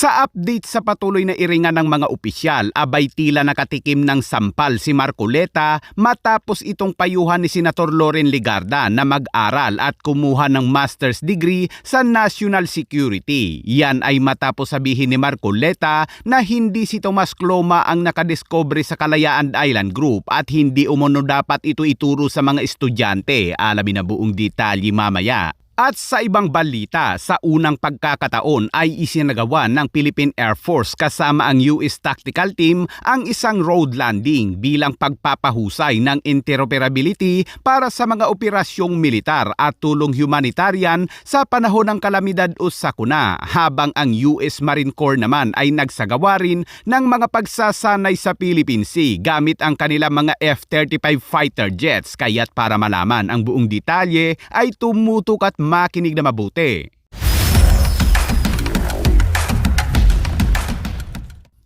Sa update sa patuloy na iringan ng mga opisyal, abay tila nakatikim ng sampal si Marcoleta matapos itong payuhan ni Senator Loren Legarda na mag-aral at kumuha ng master's degree sa National Security. Yan ay matapos sabihin ni Marcoleta na hindi si Tomas Cloma ang nakadiscovery sa Kalayaan Island Group at hindi umano dapat ito ituro sa mga estudyante. Alamin na buong detalye mamaya. At sa ibang balita, sa unang pagkakataon ay isinagawa ng Philippine Air Force kasama ang US Tactical Team ang isang road landing bilang pagpapahusay ng interoperability para sa mga operasyong militar at tulong humanitarian sa panahon ng kalamidad o sakuna, habang ang US Marine Corps naman ay nagsagawa rin ng mga pagsasanay sa Philippine Sea gamit ang kanilang mga F-35 fighter jets. Kaya't para malaman ang buong detalye ay tumutok at makinig na mabuti.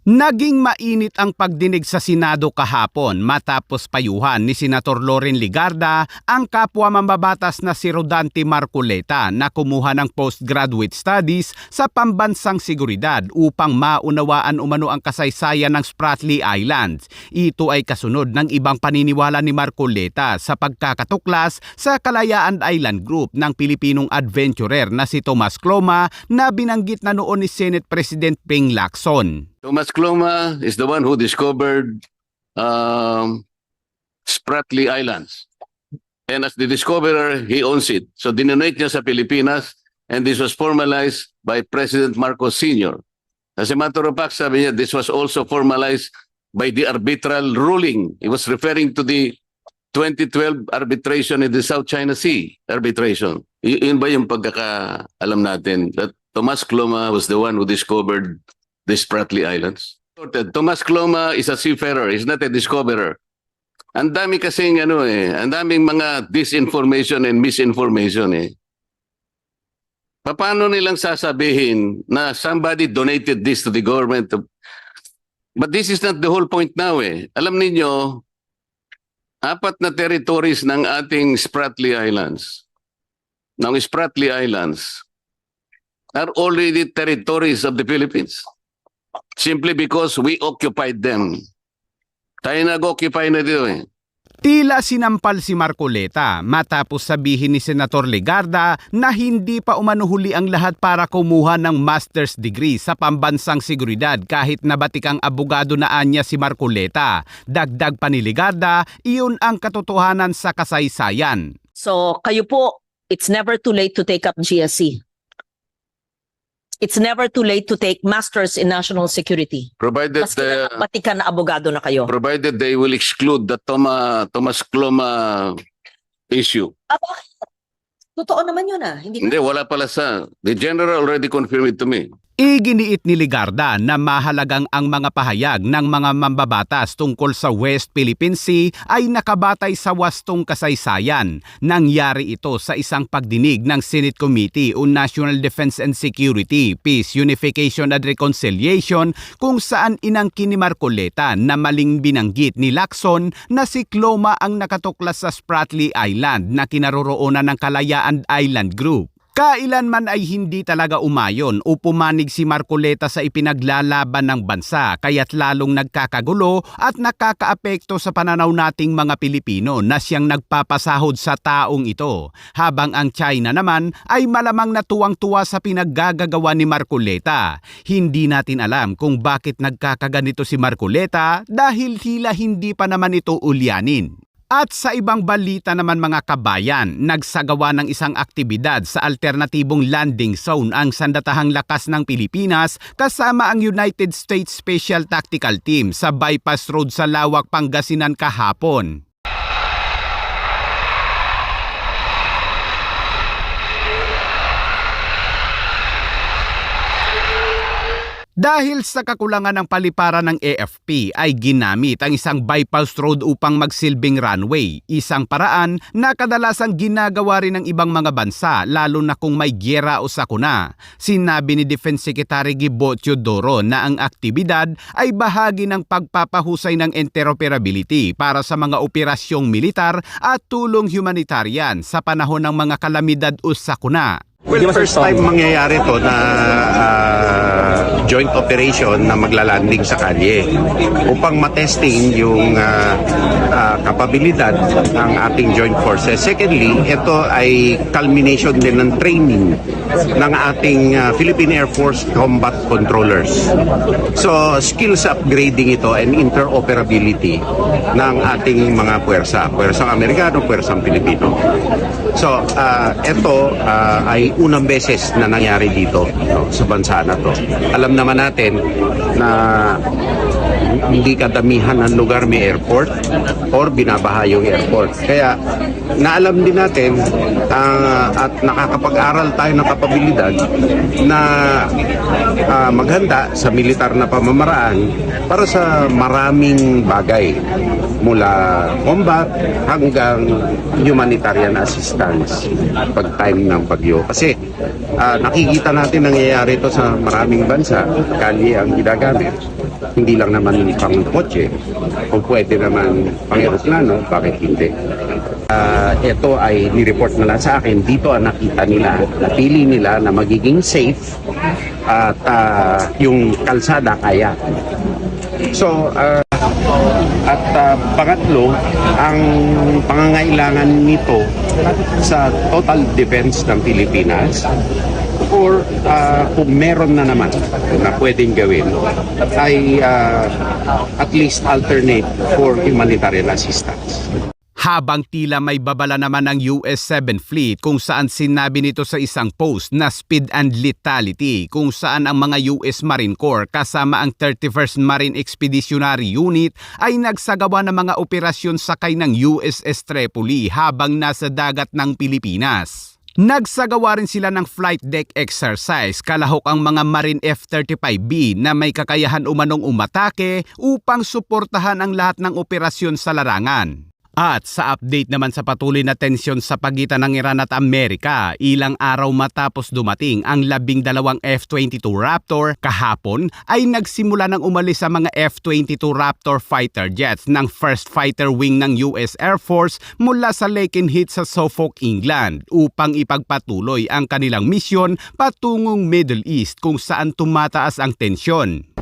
Naging mainit ang pagdinig sa Senado kahapon matapos payuhan ni Senator Loren Legarda ang kapwa mambabatas na si Rodante Marcoleta na kumuha ng postgraduate studies sa pambansang seguridad upang maunawaan umano ang kasaysayan ng Spratly Islands. Ito ay kasunod ng ibang paniniwala ni Marcoleta sa pagkakatuklas sa Kalayaan Island Group ng Pilipinong adventurer na si Tomas Cloma na binanggit na noon ni Senate President Ping Lacson. Tomas Cloma is the one who discovered Spratly Islands. And as the discoverer, he owns it. So dinonate niya sa Pilipinas, and this was formalized by President Marcos Sr. As a matter of fact, sabi niya, this was also formalized by the arbitral ruling. He was referring to the 2012 arbitration in the South China Sea arbitration. Yun ba yung pagkakaalam natin that Tomas Cloma was the one who discovered the Spratly Islands? Tomas Cloma is a seafarer, he's not a discoverer. Ang dami kasing ang daming mga disinformation and misinformation Paano nilang sasabihin na somebody donated this to the government? But this is not the whole point now Alam niyo, 4 na territories ng ating Spratly Islands, are already territories of the Philippines. Simply because we occupied them. Tayo nag-occupy na dito Tila sinampal si Marcoleta matapos sabihin ni Senator Legarda na hindi pa umanuhuli ang lahat para kumuha ng master's degree sa pambansang seguridad kahit nabatikang abogado na anya si Marcoleta. Dagdag pa ni Legarda, iyon ang katotohanan sa kasaysayan. So kayo po, it's never too late to take up GSC. It's never too late to take Masters in National Security. Provided Batikan na abogado na kayo. Provided they will exclude the Tomas Cloma issue. Bakit? Totoo naman yun Hindi, wala pala the general already confirmed it to me. Iginiit ni Legarda na mahalagang ang mga pahayag ng mga mambabatas tungkol sa West Philippine Sea ay nakabatay sa wastong kasaysayan. Nangyari ito sa isang pagdinig ng Senate Committee on National Defense and Security, Peace, Unification and Reconciliation kung saan inangkin ni Marcoleta na maling binanggit ni Lacson na si Cloma ang nakatuklas sa Spratly Island na kinaroroonan ng Kalayaan Island Group. Kailanman ay hindi talaga umayon o pumanig si Marcoleta sa ipinaglalaban ng bansa kaya't lalong nagkakagulo at nakakaapekto sa pananaw nating mga Pilipino na siyang nagpapasahod sa taong ito. Habang ang China naman ay malamang natuwang-tuwa sa pinaggagawa ni Marcoleta. Hindi natin alam kung bakit nagkakaganito si Marcoleta dahil tila hindi pa naman ito ulyanin. At sa ibang balita naman mga kabayan, nagsagawa ng isang aktibidad sa alternatibong landing zone ang Sandatahang Lakas ng Pilipinas kasama ang United States Special Tactical Team sa Bypass Road sa Lawak, Pangasinan kahapon. Dahil sa kakulangan ng paliparan ng AFP ay ginamit ang isang bypass road upang magsilbing runway, isang paraan na kadalasang ginagawa rin ng ibang mga bansa lalo na kung may gyera o sakuna. Sinabi ni Defense Secretary Gibo Teodoro na ang aktibidad ay bahagi ng pagpapahusay ng interoperability para sa mga operasyong militar at tulong humanitarian sa panahon ng mga kalamidad o sakuna. Well, first time mangyayari to na joint operation na maglalanding sa kalye upang matesting yung kapabilidad ng ating joint forces. Secondly, ito ay culmination din ng training ng ating Philippine Air Force Combat Controllers. So, skills upgrading ito and interoperability ng ating mga puwersa. Puwersang Amerikano, puwersang Pilipino. So, ito ay unang beses na nangyari dito, no, sa bansa na to. Alam naman natin na hindi kadamihan ng lugar may airport or binabaha yung airport. Kaya naalam din natin at nakakapag-aral tayo ng kapabilidad na maghanda sa militar na pamamaraan para sa maraming bagay mula combat hanggang humanitarian assistance pag time ng bagyo. Kasi nakikita natin nangyayari ito sa maraming bansa, kalye ang ginagamit. Hindi lang naman pang kotse, kung pwede naman pang eroplano, bakit hindi? Ito ay nireport na lang sa akin, dito ang nakita nila, napili nila na magiging safe at yung kalsada kaya. So, at pangatlo, ang pangangailangan nito sa total defense ng Pilipinas or kung meron na naman na pwedeng gawin ay at least alternate for humanitarian assistance. Habang tila may babala naman ng US-7 Fleet kung saan sinabi nito sa isang post na speed and lethality kung saan ang mga US Marine Corps kasama ang 31st Marine Expeditionary Unit ay nagsagawa ng mga operasyon sakay ng USS Tripoli habang nasa dagat ng Pilipinas. Nagsagawa rin sila ng flight deck exercise kalahok ang mga Marine F-35B na may kakayahan umanong umatake upang suportahan ang lahat ng operasyon sa larangan. At sa update naman sa patuloy na tensyon sa pagitan ng Iran at Amerika, ilang araw matapos dumating ang 12 F-22 Raptor, kahapon ay nagsimula ng umalis sa mga F-22 Raptor fighter jets ng First Fighter Wing ng US Air Force mula sa Lakenheath sa Suffolk, England upang ipagpatuloy ang kanilang misyon patungong Middle East kung saan tumataas ang tensyon.